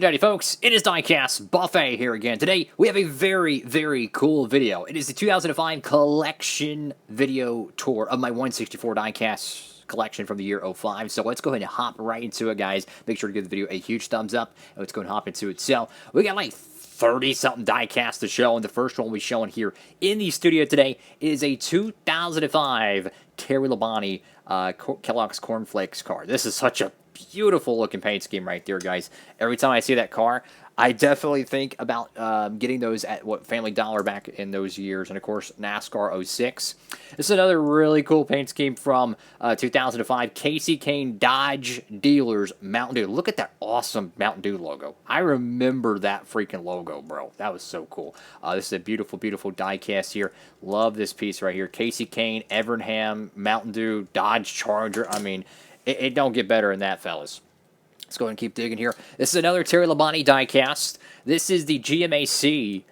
Daddy folks, it is Diecastbuffet here again. Today, we have a very, very cool video. It is the 2005 collection video tour of my 164 diecast collection from the year 05. So let's go ahead and hop right into it, guys. Make sure to give the video a huge thumbs up, and let's go and hop into it. So, we got like 30-something diecast to show, and the first one we're showing here in the studio today is a 2005 Terry Labonte Kellogg's Corn Flakes car. This is such a beautiful looking paint scheme right there, guys. Every time I see that car, I definitely think about getting those at Family Dollar back in those years, and of course NASCAR 06. This is another really cool paint scheme from 2005 Casey Kane Dodge Dealers Mountain Dew. Look at that awesome Mountain Dew logo. I remember that freaking logo, bro. That was so cool. This is a beautiful, beautiful diecast here. Love this piece right here. Casey Kane, Evernham, Mountain Dew, Dodge Charger. I mean, it don't get better than that, fellas. Let's go ahead and keep digging here. This is another Terry Labonte diecast. This is the GMAC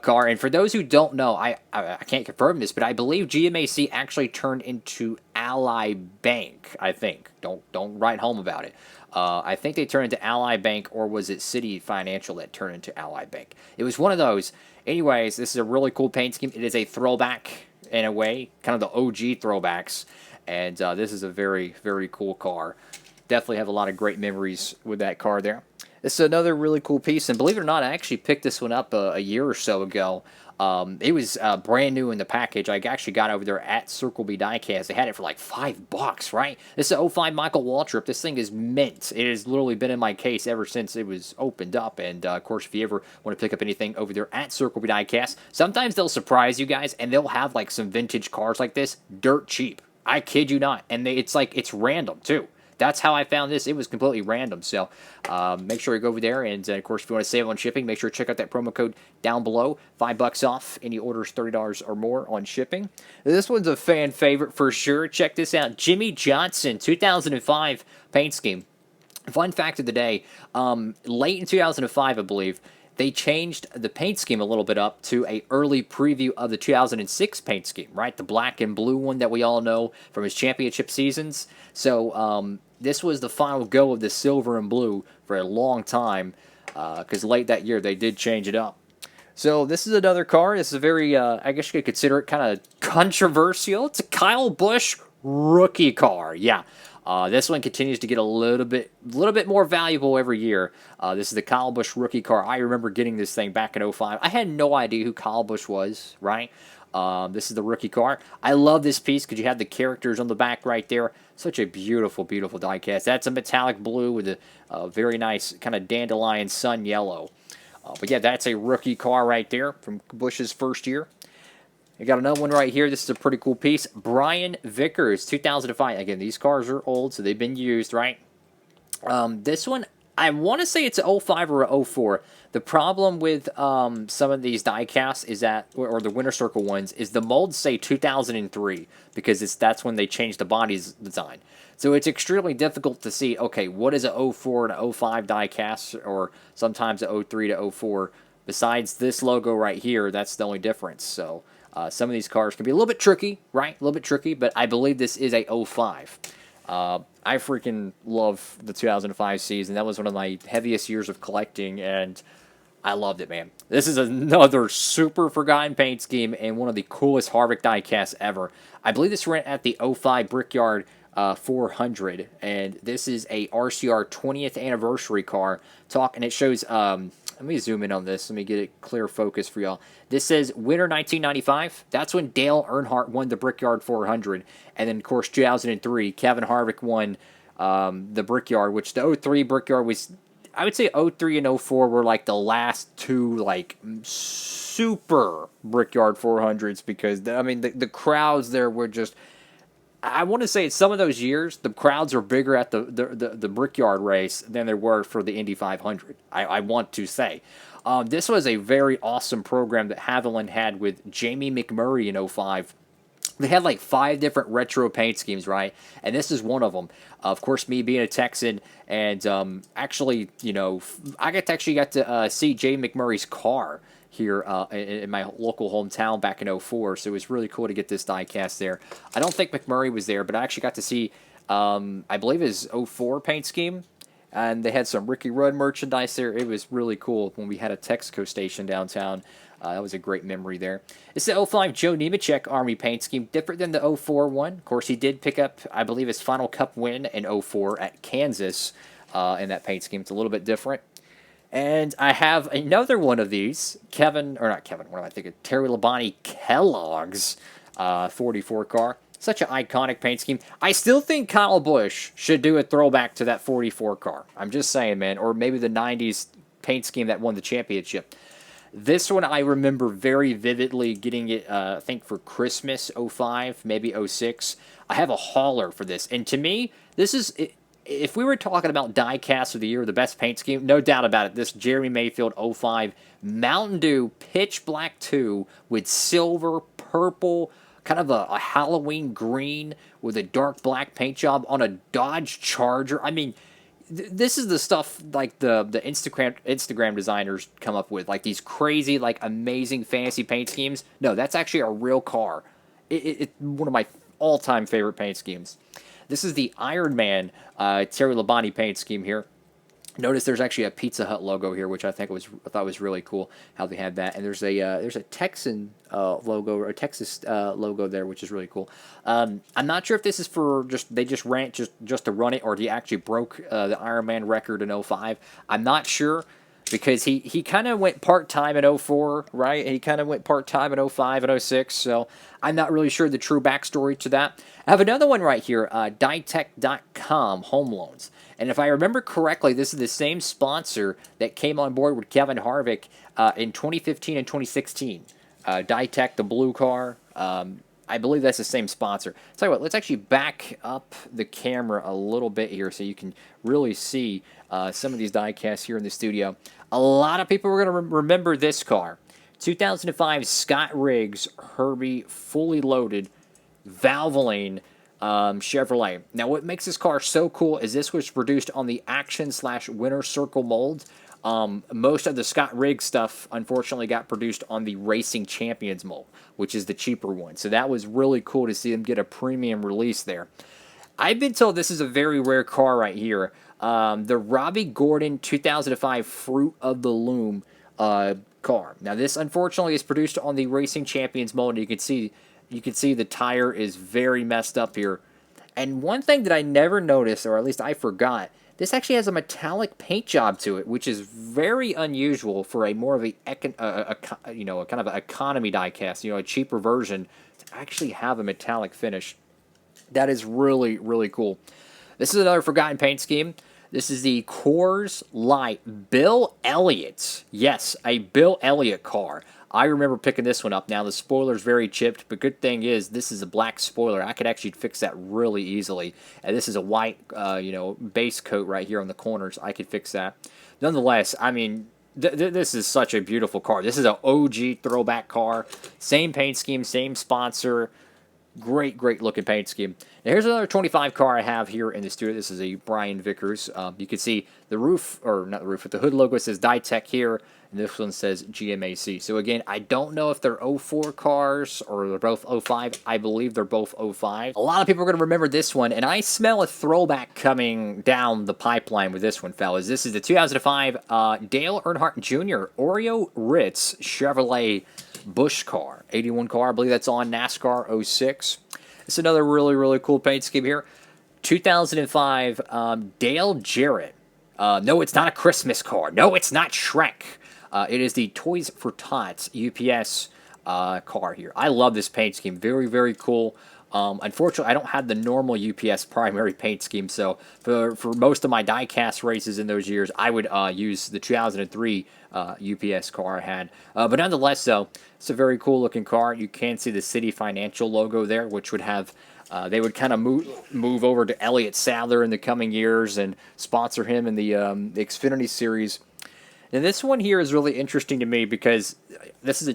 car. And for those who don't know, I can't confirm this, but I believe GMAC actually turned into Ally Bank, I think. Don't write home about it. I think they turned into Ally Bank, or was it City Financial that turned into Ally Bank? It was one of those. Anyways, this is a really cool paint scheme. It is a throwback in a way, kind of the OG throwbacks. And this is a very, very cool car. Definitely have a lot of great memories with that car there. This is another really cool piece. And believe it or not, I actually picked this one up a year or so ago. It was brand new in the package. I actually got over there at Circle B Diecast. They had it for like $5, right? This is a 05 Michael Waltrip. This thing is mint. It has literally been in my case ever since it was opened up. And, of course, if you ever want to pick up anything over there at Circle B Diecast, sometimes they'll surprise you guys, and they'll have like some vintage cars like this dirt cheap. I kid you not. And it's random, too. That's how I found this. It was completely random. So make sure you go over there. And, of course, if you want to save on shipping, make sure to check out that promo code down below. $5 off. Any orders $30 or more on shipping. This one's a fan favorite for sure. Check this out. Jimmy Johnson, 2005 paint scheme. Fun fact of the day, late in 2005, I believe, they changed the paint scheme a little bit up to an early preview of the 2006 paint scheme, right? The black and blue one that we all know from his championship seasons. So this was the final go of the silver and blue for a long time, because late that year they did change it up. So this is another car. This is a very, I guess you could consider it kind of controversial. It's a Kyle Busch rookie car. Yeah. This one continues to get a little bit more valuable every year. This is the Kyle Busch rookie car. I remember getting this thing back in 05. I had no idea who Kyle Busch was, right? This is the rookie car. I love this piece because you have the characters on the back right there. Such a beautiful, beautiful diecast. That's a metallic blue with a very nice kind of dandelion sun yellow. But yeah, that's a rookie car right there from Busch's first year. I got another one right here. This is a pretty cool piece. Brian Vickers, 2005. Again, these cars are old, so they've been used, right? This one, I want to say it's an 05 or an 04. The problem with some of these diecasts is that, or the Winter Circle ones, is the molds say 2003 because that's when they changed the body's design. So it's extremely difficult to see, okay, what is an 04 and an 05 diecast, or sometimes an 03 to 04. Besides this logo right here, that's the only difference. So some of these cars can be a little bit tricky, right? A little bit tricky, but I believe this is a 05. I freaking love the 2005 season. That was one of my heaviest years of collecting, and I loved it, man. This is another super forgotten paint scheme and one of the coolest Harvick diecasts ever. I believe this ran at the 05 Brickyard 400, and this is a RCR 20th anniversary car. And it shows... let me zoom in on this. Let me get a clear focus for y'all. This says winter 1995. That's when Dale Earnhardt won the Brickyard 400. And then, of course, 2003, Kevin Harvick won the Brickyard, which the 03 Brickyard was, I would say 03 and 04 were like the last two, like, super Brickyard 400s because, I mean, the crowds there were just... I want to say in some of those years, the crowds were bigger at the Brickyard race than they were for the Indy 500. I want to say. This was a very awesome program that Valvoline had with Jamie McMurray in 05. They had like 5 different retro paint schemes, right? And this is one of them. Of course, me being a Texan, and actually, you know, I got to see Jay McMurray's car here in my local hometown back in 04, so it was really cool to get this diecast there. I don't think McMurray was there, but I actually got to see, I believe his 04 paint scheme. and they had some Ricky Rudd merchandise there. It was really cool when we had a Texaco station downtown. That was a great memory there. It's the 05 Joe Nemechek Army paint scheme, different than the 04 one. Of course, he did pick up, I believe, his final Cup win in 04 at Kansas in that paint scheme. It's a little bit different. And I have another one of these, what am I thinking? Terry Labonte Kellogg's 44 car. Such an iconic paint scheme. I still think Kyle Busch should do a throwback to that 44 car. I'm just saying, man. Or maybe the 90s paint scheme that won the championship. This one I remember very vividly getting it, I think, for Christmas 05, maybe 06. I have a hauler for this. And to me, this is... If we were talking about Diecast of the Year, the best paint scheme, no doubt about it, this Jeremy Mayfield 05 Mountain Dew Pitch Black 2 with silver, purple, kind of a Halloween green with a dark black paint job on a Dodge Charger. I mean, this is the stuff like the Instagram designers come up with, like these crazy, like amazing fantasy paint schemes. No, that's actually a real car. It's one of my all-time favorite paint schemes. This is the Iron Man Terry Labonte paint scheme here. Notice there's actually a Pizza Hut logo here, which I thought was really cool how they had that. And there's a Texan logo or a Texas logo there, which is really cool. I'm not sure if this is for they just ran just to run it, or he actually broke the Iron Man record in 05. I'm not sure. Because he kind of went part-time in 04, right? And he kind of went part-time in 05 and 06, so I'm not really sure the true backstory to that. I have another one right here, Dietech.com Home Loans. And if I remember correctly, this is the same sponsor that came on board with Kevin Harvick in 2015 and 2016. Dietech, the blue car, I believe that's the same sponsor. Tell you what, let's actually back up the camera a little bit here so you can really see some of these diecasts here in the studio. A lot of people are going to remember this car. 2005 Scott Riggs Herbie fully loaded Valvoline Chevrolet. Now, what makes this car so cool is this was produced on the Action/Winner Circle mold. Most of the Scott Riggs stuff, unfortunately, got produced on the Racing Champions mold, which is the cheaper one. So that was really cool to see them get a premium release there. I've been told this is a very rare car right here. The Robbie Gordon 2005 Fruit of the Loom car. Now, this, unfortunately, is produced on the Racing Champions mold. And you can see the tire is very messed up here. And one thing that I never noticed, or at least I forgot, this actually has a metallic paint job to it, which is very unusual for a more of a kind of an economy diecast, a cheaper version, to actually have a metallic finish. That is really, really cool. This is another forgotten paint scheme. This is the Coors Light Bill Elliott. Yes, a Bill Elliott car. I remember picking this one up. Now, the spoiler's very chipped, but good thing is this is a black spoiler. I could actually fix that really easily. And this is a white, base coat right here on the corners. I could fix that. Nonetheless, I mean, this is such a beautiful car. This is an OG throwback car. Same paint scheme, same sponsor. Great, great looking paint scheme. Now, here's another 25 car I have here in the studio. This is a Brian Vickers. You can see the roof, or not the roof, but the hood logo says Dietech here, and this one says GMAC. So again, I don't know if they're 04 cars or they're both 05. I believe they're both 05. A lot of people are going to remember this one, and I smell a throwback coming down the pipeline with this one, fellas. This is the 2005 Dale Earnhardt Jr. Oreo Ritz Chevrolet Busch car. 81 car, I believe that's on NASCAR 06. It's another really, really cool paint scheme here. 2005 Dale Jarrett. No, it's not a Christmas car. No, it's not Shrek. It is the Toys for Tots UPS car here. I love this paint scheme. Very, very cool. Unfortunately, I don't have the normal UPS primary paint scheme, so for most of my diecast races in those years, I would use the 2003 UPS car I had. But nonetheless, though, it's a very cool looking car. You can see the City Financial logo there, which would have they would kind of move over to Elliot Sadler in the coming years and sponsor him in the Xfinity Series. And this one here is really interesting to me because this is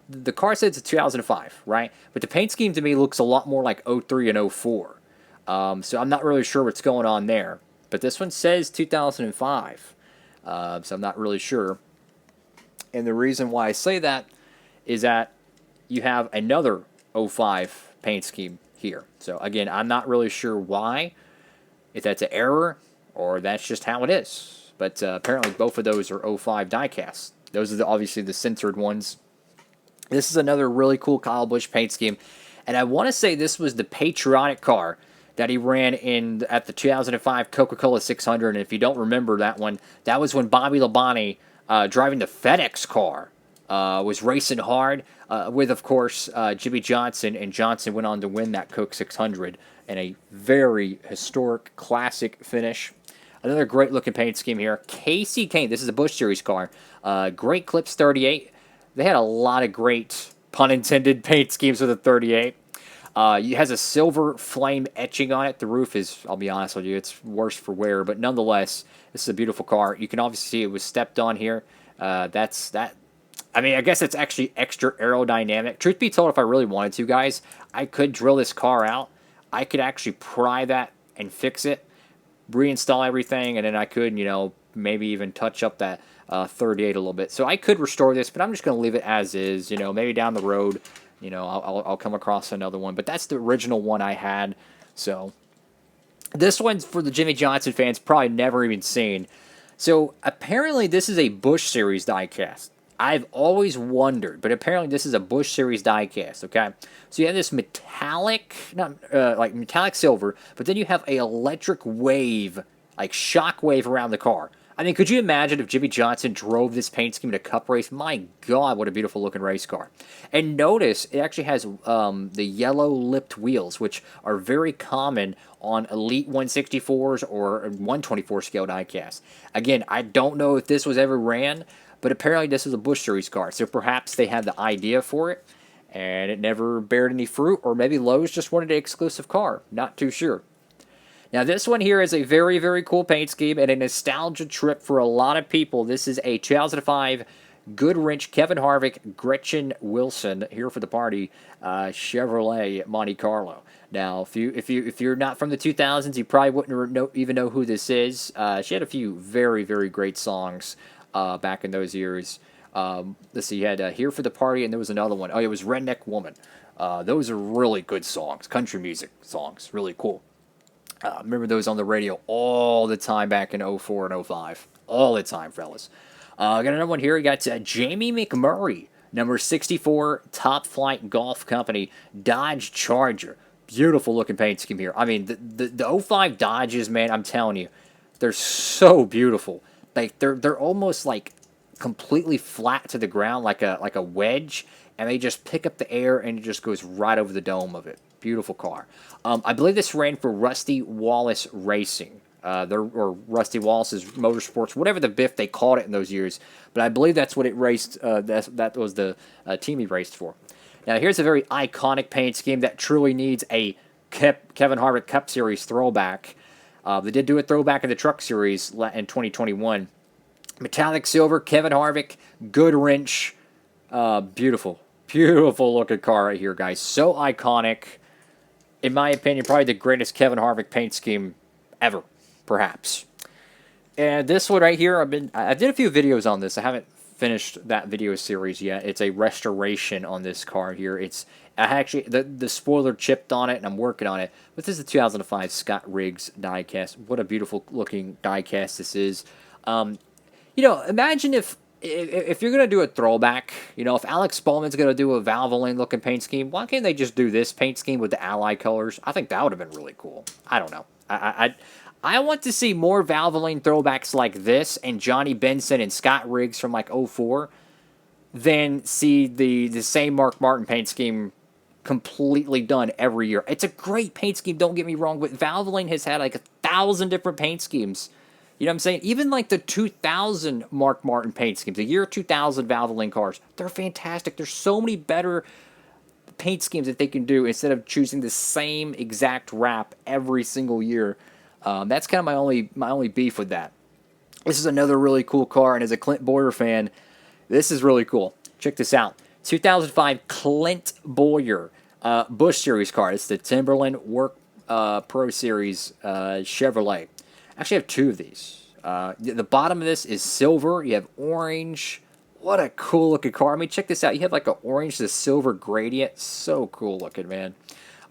the car says it's 2005, right? But the paint scheme to me looks a lot more like 03 and 04. So I'm not really sure what's going on there. But this one says 2005. So I'm not really sure. And the reason why I say that is that you have another 05 paint scheme here. So again, I'm not really sure why. If that's an error, or that's just how it is. But apparently both of those are 05 diecasts. Those are obviously the censored ones. This is another really cool Kyle Busch paint scheme. And I want to say this was the patriotic car that he ran at the 2005 Coca-Cola 600. And if you don't remember that one, that was when Bobby Labonte, driving the FedEx car, was racing hard with, of course, Jimmy Johnson. And Johnson went on to win that Coke 600 in a very historic, classic finish. Another great-looking paint scheme here. Casey Kane. This is a Busch Series car. Great Clips 38. They had a lot of great, pun intended, paint schemes with a 38. It has a silver flame etching on it. The roof is, I'll be honest with you, it's worse for wear. But nonetheless, this is a beautiful car. You can obviously see it was stepped on here. I mean, I guess it's actually extra aerodynamic. Truth be told, if I really wanted to, guys, I could drill this car out. I could actually pry that and fix it, reinstall everything, and then I could, maybe even touch up that 38 a little bit. So I could restore this, but I'm just going to leave it as is. Maybe down the road, I'll come across another one. But that's the original one I had. So this one's for the Jimmy Johnson fans, probably never even seen. So apparently this is a Busch Series diecast. I've always wondered, but apparently this is a Busch Series diecast, okay? So you have this metallic, like metallic silver, but then you have a electric wave, like shock wave around the car. I mean, could you imagine if Jimmy Johnson drove this paint scheme in a cup race? My God, what a beautiful looking race car. And notice, it actually has the yellow lipped wheels, which are very common on Elite 164s or 124 scale diecast. Again, I don't know if this was ever ran, but apparently this is a Busch Series car. So perhaps they had the idea for it, and it never bared any fruit, or maybe Lowe's just wanted an exclusive car. Not too sure. Now, this one here is a very, very cool paint scheme and a nostalgia trip for a lot of people. This is a 2005 Goodwrench Kevin Harvick, Gretchen Wilson, here for the party, Chevrolet Monte Carlo. Now, if you're not from the 2000s, you probably wouldn't even know who this is. She had a few very, very great songs back in those years. Let's see, you had Here for the Party, and there was another one. Oh, it was Redneck Woman. Those are really good songs, country music songs, really cool. Remember those on the radio all the time back in 04 and 05. All the time, fellas. I got another one here. We got Jamie McMurray, number 64, Top Flight Golf Company, Dodge Charger. Beautiful looking paint scheme here. I mean, the 05 Dodges, man, I'm telling you, they're so beautiful. Like they're almost like completely flat to the ground, like a wedge, and they just pick up the air and it just goes right over the dome of it. Beautiful car. I believe this ran for Rusty Wallace Racing, or Rusty Wallace's Motorsports, whatever the biff they called it in those years. But I believe that's what it raced. That was the team he raced for. Now here's a very iconic paint scheme that truly needs a Kevin Harvick Cup Series throwback. They did do a throwback in the Truck Series in 2021. Metallic silver, Kevin Harvick, Goodwrench. Beautiful, beautiful looking car right here, guys. So iconic. In my opinion, probably the greatest Kevin Harvick paint scheme ever, perhaps. And this one right here, I did a few videos on this. I haven't finished that video series yet. It's a restoration on this car here. I actually the spoiler chipped on it, and I'm working on it. But this is the 2005 Scott Riggs diecast. What a beautiful looking diecast this is. Imagine if you're going to do a throwback, if Alex Bowman's going to do a Valvoline looking paint scheme, why can't they just do this paint scheme with the Ally colors? I think that would have been really cool. I don't know. I want to see more Valvoline throwbacks like this and Johnny Benson and Scott Riggs from like 04 than see the same Mark Martin paint scheme completely done every year. It's a great paint scheme, don't get me wrong, but Valvoline has had like 1,000 different paint schemes. You know what I'm saying? Even like the 2000 Mark Martin paint schemes, the year 2000 Valvoline cars, they're fantastic. There's so many better paint schemes that they can do instead of choosing the same exact wrap every single year. That's kind of my only beef with that. This is another really cool car, and as a Clint Boyer fan, this is really cool. Check this out. 2005 Clint Boyer Busch Series car. It's the Timberland Work Pro Series Chevrolet. Actually, I have two of these. The bottom of this is silver. You have orange. What a cool looking car. I mean, check this out. You have like an orange to silver gradient. So cool looking, man.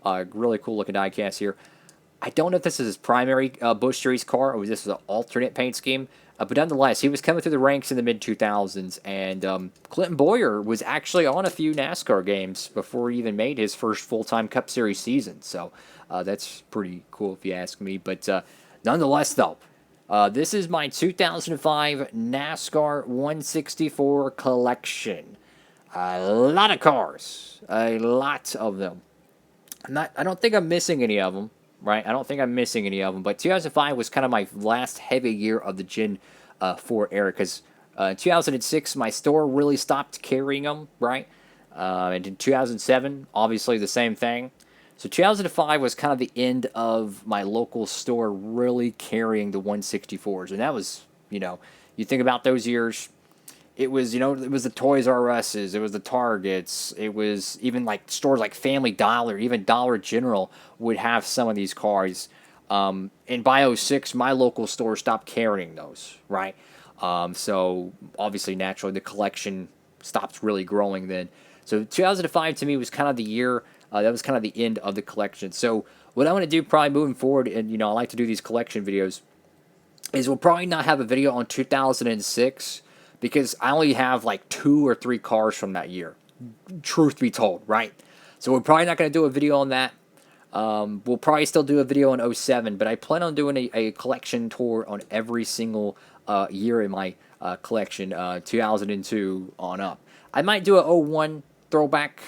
Really cool looking diecast here. I don't know if this is his primary Busch Series car or this is an alternate paint scheme. But nonetheless, he was coming through the ranks in the mid-2000s, and Clinton Boyer was actually on a few NASCAR games before he even made his first full-time Cup Series season. So that's pretty cool if you ask me. But nonetheless, though, this is my 2005 NASCAR 164 collection. A lot of cars. A lot of them. I don't think I'm missing any of them. Right, I don't think I'm missing any of them, but 2005 was kind of my last heavy year of the Gen 4 era, because in 2006, my store really stopped carrying them, right, and in 2007, obviously the same thing, so 2005 was kind of the end of my local store really carrying the 164s, and that was, you think about those years. It was, it was the Toys R Us's, it was the Targets, it was even like stores like Family Dollar, even Dollar General would have some of these cars. And by '06, my local store stopped carrying those, right? So obviously, naturally, the collection stopped really growing then. So 2005 to me was kind of the year, that was kind of the end of the collection. So what I want to do probably moving forward, and I like to do these collection videos, is we'll probably not have a video on 2006, because I only have like 2 or 3 cars from that year, truth be told, right? So we're probably not going to do a video on that. We'll probably still do a video on '07, but I plan on doing a collection tour on every single year in my collection, 2002 on up. I might do a '01 throwback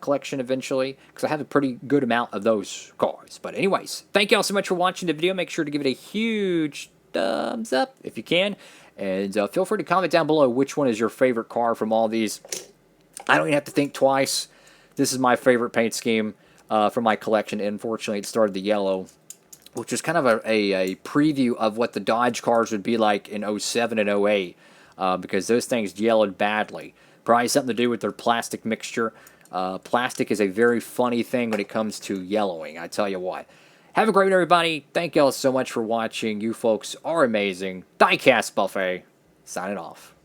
collection eventually, because I have a pretty good amount of those cars. But anyways, thank you all so much for watching the video. Make sure to give it a huge thumbs up if you can. And feel free to comment down below which one is your favorite car from all these. I don't even have to think twice. This is my favorite paint scheme from my collection. And unfortunately, it started the yellow, which is kind of a preview of what the Dodge cars would be like in '07 and '08, because those things yellowed badly. Probably something to do with their plastic mixture. Plastic is a very funny thing when it comes to yellowing, I tell you what. Have a great one, everybody. Thank you all so much for watching. You folks are amazing. Diecastbuffet, signing off.